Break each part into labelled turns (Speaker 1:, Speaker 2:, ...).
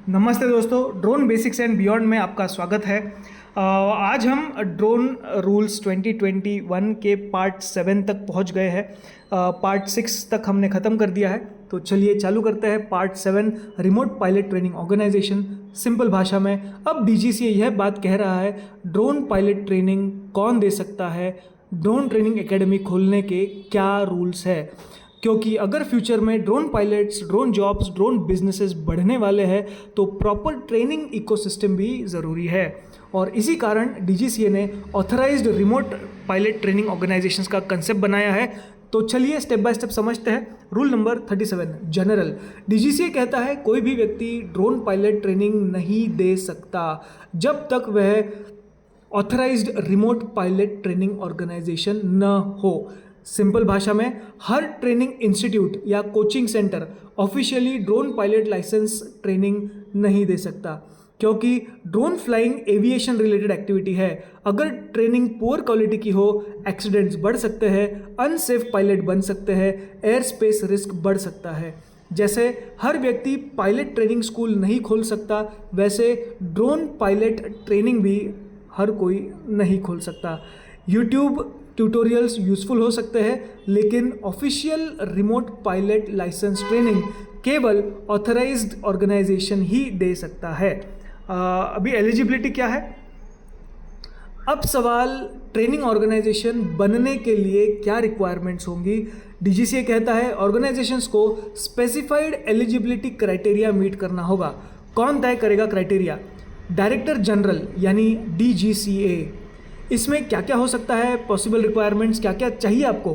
Speaker 1: नमस्ते दोस्तों, drone basics and beyond में आपका स्वागत है। आज हम ड्रोन रूल्स 2021 के पार्ट 7 तक पहुंच गए हैं। पार्ट 6 तक हमने ख़त्म कर दिया है, तो चलिए चालू करते हैं part 7, remote pilot training organisation. Simple भाषा में अब डीजीसीए यह बात कह रहा है, ड्रोन पायलट ट्रेनिंग कौन दे सकता है, ड्रोन ट्रेनिंग एकेडमी खोलने के क्या रूल्स है। क्योंकि अगर फ्यूचर में drone pilots, drone jobs, drone businesses बढ़ने वाले हैं तो प्रॉपर ट्रेनिंग इकोसिस्टम भी ज़रूरी है। और इसी कारण डीजीसीए ने authorised remote pilot training organisations का कंसेप्ट बनाया है। तो चलिए स्टेप बाय स्टेप समझते हैं। Rule number 37 general. डीजीसीए कहता है कोई भी व्यक्ति ड्रोन पायलट ट्रेनिंग नहीं दे सकता जब तक वह authorised remote pilot training organisation न हो। सिंपल भाषा में, हर ट्रेनिंग इंस्टीट्यूट या coaching centre officially drone pilot licence training नहीं दे सकता, क्योंकि drone flying aviation related activity है। अगर ट्रेनिंग पुअर क्वालिटी की हो, एक्सीडेंट्स बढ़ सकते हैं, अनसेफ पायलट बन सकते हैं, एयर स्पेस रिस्क बढ़ सकता है। जैसे हर व्यक्ति पायलट ट्रेनिंग स्कूल नहीं खोल सकता, वैसे ड्रोन पायलट ट्रेनिंग भी हर कोई नहीं खोल सकता। यूट्यूब ट्यूटोरियल्स यूज़फुल हो सकते हैं, लेकिन official remote pilot licence training केवल ऑथराइज्ड ऑर्गेनाइजेशन ही दे सकता है। अभी एलिजिबिलिटी क्या है? अब सवाल, ट्रेनिंग ऑर्गेनाइजेशन बनने के लिए क्या रिक्वायरमेंट्स होंगी। डीजीसीए कहता है ऑर्गेनाइजेशंस को स्पेसिफाइड एलिजिबिलिटी क्राइटेरिया मीट करना होगा। कौन तय करेगा क्राइटेरिया? डायरेक्टर जनरल यानी डीजीसीए। इसमें क्या क्या हो सकता है, पॉसिबल रिक्वायरमेंट्स क्या क्या चाहिए आपको?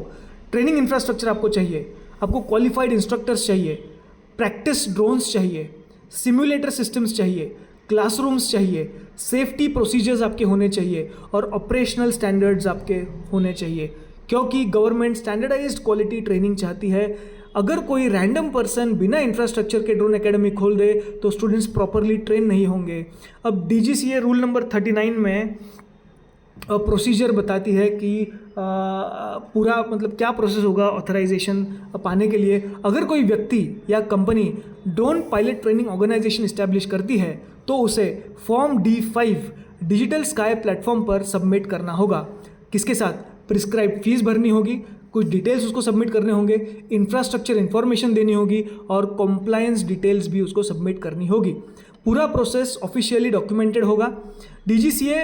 Speaker 1: ट्रेनिंग इंफ्रास्ट्रक्चर आपको चाहिए, आपको क्वालिफाइड इंस्ट्रक्टर्स चाहिए, प्रैक्टिस ड्रोन्स चाहिए, सिम्युलेटर सिस्टम्स चाहिए, क्लासरूम्स चाहिए, सेफ्टी प्रोसीजर्स आपके होने चाहिए और ऑपरेशनल स्टैंडर्ड्स आपके होने चाहिए, क्योंकि गवर्नमेंट स्टैंडर्डाइज्ड क्वालिटी ट्रेनिंग चाहती है। अगर कोई रैंडम पर्सन बिना इंफ्रास्ट्रक्चर के ड्रोन एकेडमी खोल दे तो स्टूडेंट्स प्रॉपरली ट्रेन नहीं होंगे। अब डीजीसीए रूल नंबर 39 में प्रोसीजर बताती है कि पूरा मतलब क्या प्रोसेस होगा ऑथराइजेशन पाने के लिए। अगर कोई व्यक्ति या company drone pilot training organisation establish करती है तो उसे form D5 digital sky platform पर सबमिट करना होगा। किसके साथ? प्रिस्क्राइब्ड फीस भरनी होगी, कुछ डिटेल्स उसको सबमिट करने होंगे, इंफ्रास्ट्रक्चर इन्फॉर्मेशन देनी होगी और कॉम्प्लायंस डिटेल्स भी उसको सबमिट करनी होगी। पूरा प्रोसेस ऑफिशियली डॉक्यूमेंटेड होगा। डीजीसीए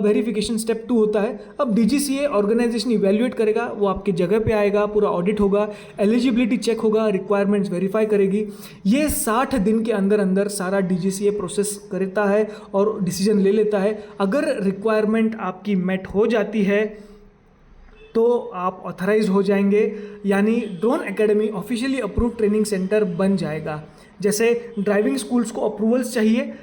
Speaker 1: वेरिफिकेशन स्टेप 2 होता है। अब डीजीसीए ऑर्गेनाइजेशन इवैल्यूएट करेगा, वो आपकी जगह पे आएगा, पूरा ऑडिट होगा, एलिजिबिलिटी चेक होगा, रिक्वायरमेंट्स वेरीफाई करेगी। ये 60 दिन के अंदर अंदर सारा डीजीसीए प्रोसेस करता है और डिसीजन ले लेता है। अगर रिक्वायरमेंट आपकी मेट हो जाती है तो आप ऑथराइज हो जाएंगे, यानी drone academy officially approve training centre बन जाएगा। जैसे ड्राइविंग स्कूल्स को अप्रूवल्स चाहिए,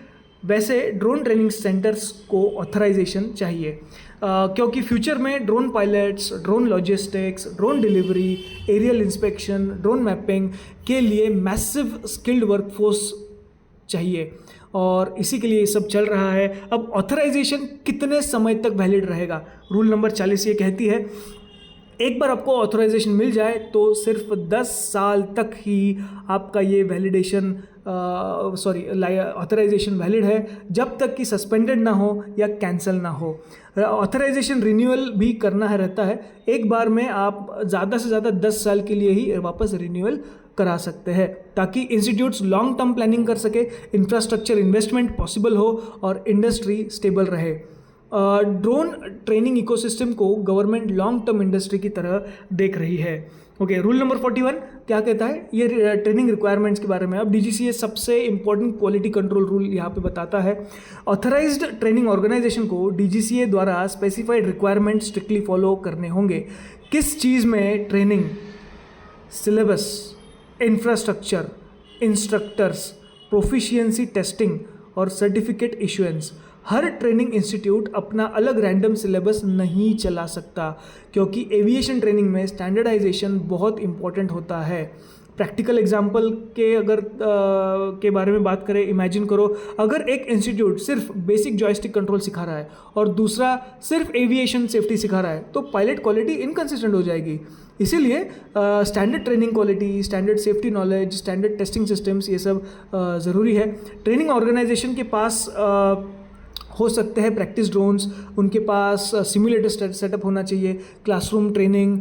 Speaker 1: वैसे ड्रोन ट्रेनिंग सेंटर्स को ऑथराइजेशन चाहिए, क्योंकि फ्यूचर में drone pilots, drone logistics, drone delivery, aerial inspection, drone mapping के लिए मैसिव स्किल्ड वर्कफोर्स चाहिए और इसी के लिए ये सब चल रहा है। अब ऑथराइजेशन कितने समय तक वैलिड रहेगा? रूल नंबर 40 ये कहती है एक बार आपको ऑथराइजेशन मिल जाए तो सिर्फ 10 साल तक ही आपका ये वैलिडेशन ऑथराइजेशन वैलिड है, जब तक कि सस्पेंडेड ना हो या कैंसिल ना हो। ऑथराइजेशन रिन्यूअल भी करना है रहता है, एक बार में आप ज़्यादा से ज़्यादा 10 साल के लिए ही वापस रिन्यूअल करा सकते हैं, ताकि इंस्टीट्यूट्स लॉन्ग टर्म प्लानिंग कर सके, इंफ्रास्ट्रक्चर इन्वेस्टमेंट पॉसिबल हो और इंडस्ट्री स्टेबल रहे। ड्रोन ट्रेनिंग इकोसिस्टम को गवर्नमेंट लॉन्ग टर्म इंडस्ट्री की तरह देख रही है। ओके, रूल नंबर 41 क्या कहता है? ये ट्रेनिंग रिक्वायरमेंट्स के बारे में। अब डीजीसीए सबसे इंपॉर्टेंट क्वालिटी कंट्रोल रूल यहाँ पे बताता है। ऑथराइज्ड ट्रेनिंग ऑर्गेनाइजेशन को डीजीसीए द्वारा स्पेसिफाइड रिक्वायरमेंट स्ट्रिक्टली फॉलो करने होंगे। किस चीज़ में? Training, syllabus, infrastructure, instructors, proficiency testing और सर्टिफिकेट इशुएंस। हर ट्रेनिंग इंस्टीट्यूट अपना अलग रैंडम सिलेबस नहीं चला सकता, क्योंकि एविएशन ट्रेनिंग में स्टैंडर्डाइजेशन बहुत इंपॉर्टेंट होता है। प्रैक्टिकल एग्जांपल के अगर के बारे में बात करें, इमेजिन करो अगर एक इंस्टीट्यूट सिर्फ बेसिक जॉयस्टिक कंट्रोल सिखा रहा है और दूसरा सिर्फ एविएशन सेफ्टी सिखा रहा है, तो पायलट क्वालिटी इनकंसिस्टेंट हो जाएगी। इसीलिए standard training quality, standard safety knowledge, standard testing systems, ये सब ज़रूरी है। ट्रेनिंग ऑर्गेनाइजेशन के पास हो सकते हैं प्रैक्टिस ड्रोन्स, उनके पास सिमुलेटर सेटअप होना चाहिए, classroom training,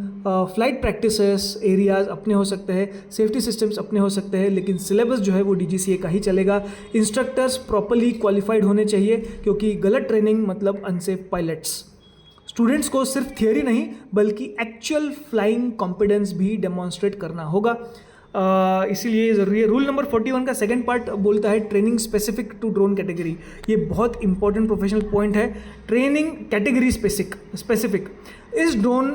Speaker 1: flight practices areas अपने हो सकते हैं, सेफ्टी सिस्टम्स अपने हो सकते हैं, लेकिन सिलेबस जो है वो DGCA का ही चलेगा। इंस्ट्रक्टर्स प्रॉपर्ली क्वालिफाइड होने चाहिए, क्योंकि गलत ट्रेनिंग मतलब अनसेफ पायलट्स। स्टूडेंट्स को सिर्फ थियोरी नहीं बल्कि एक्चुअल फ्लाइंग कॉन्फिडेंस भी डेमॉन्स्ट्रेट करना होगा, इसीलिए ये ज़रूरी है। रूल नंबर 41 का सेकंड पार्ट बोलता है training specific to drone category. ये बहुत इंपॉर्टेंट प्रोफेशनल पॉइंट है, ट्रेनिंग कैटेगरी स्पेसिफिक। इस ड्रोन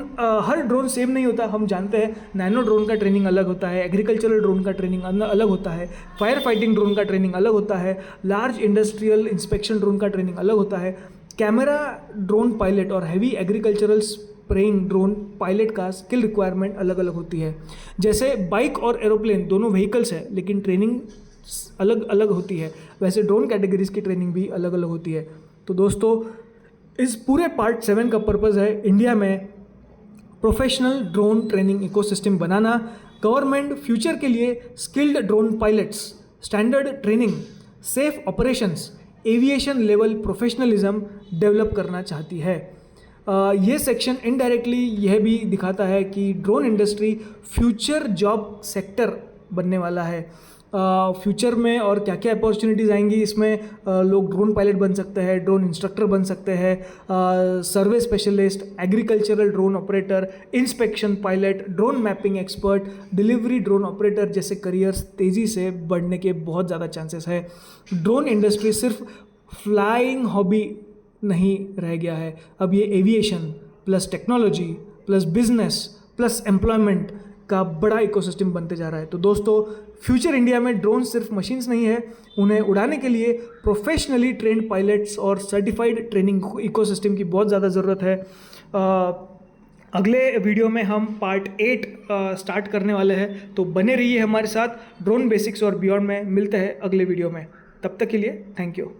Speaker 1: हर ड्रोन सेम नहीं होता, हम जानते हैं। नैनो ड्रोन का ट्रेनिंग अलग होता है, एग्रीकल्चरल ड्रोन का ट्रेनिंग अलग होता है, फायर फाइटिंग ड्रोन का ट्रेनिंग अलग होता है, लार्ज इंडस्ट्रियल इंस्पेक्शन ड्रोन का ट्रेनिंग अलग होता है। कैमरा ड्रोन पायलट और heavy agricultural spraying drone pilot का स्किल रिक्वायरमेंट अलग अलग होती है। जैसे बाइक और एरोप्लेन दोनों व्हीकल्स है, लेकिन ट्रेनिंग अलग अलग होती है, वैसे ड्रोन कैटेगरीज की ट्रेनिंग भी अलग अलग होती है। तो दोस्तों, इस पूरे पार्ट 7 का पर्पज़ है इंडिया में प्रोफेशनल ड्रोन ट्रेनिंग इकोसिस्टम बनाना। गवर्नमेंट फ्यूचर के लिए skilled drone pilots, standard training, safe operations, aviation level professionalism develop करना चाहती है। ये सेक्शन इनडायरेक्टली यह भी दिखाता है कि drone industry future job sector बनने वाला है। फ्यूचर में और क्या क्या अपॉर्चुनिटीज़ आएंगी इसमें, लोग ड्रोन पायलट बन सकते हैं, ड्रोन इंस्ट्रक्टर बन सकते हैं, survey specialist, agricultural drone operator, inspection pilot, drone mapping expert, delivery drone operator जैसे करियर्स तेज़ी से बढ़ने के बहुत ज़्यादा चांसेस है। ड्रोन इंडस्ट्री सिर्फ फ्लाइंग हॉबी नहीं रह गया है, अब ये aviation plus technology plus business plus employment का बड़ा इकोसिस्टम बनते जा रहा है। तो दोस्तों, फ्यूचर इंडिया में ड्रोन सिर्फ मशीन्स नहीं है, उन्हें उड़ाने के लिए प्रोफेशनली ट्रेंड पायलट्स और सर्टिफाइड ट्रेनिंग इकोसिस्टम की बहुत ज़्यादा ज़रूरत है। अगले वीडियो में हम पार्ट 8 स्टार्ट करने वाले हैं, तो बने रहिए हमारे साथ। ड्रोन बेसिक्स और बियॉन्ड में मिलते हैं अगले वीडियो में, तब तक के लिए थैंक यू।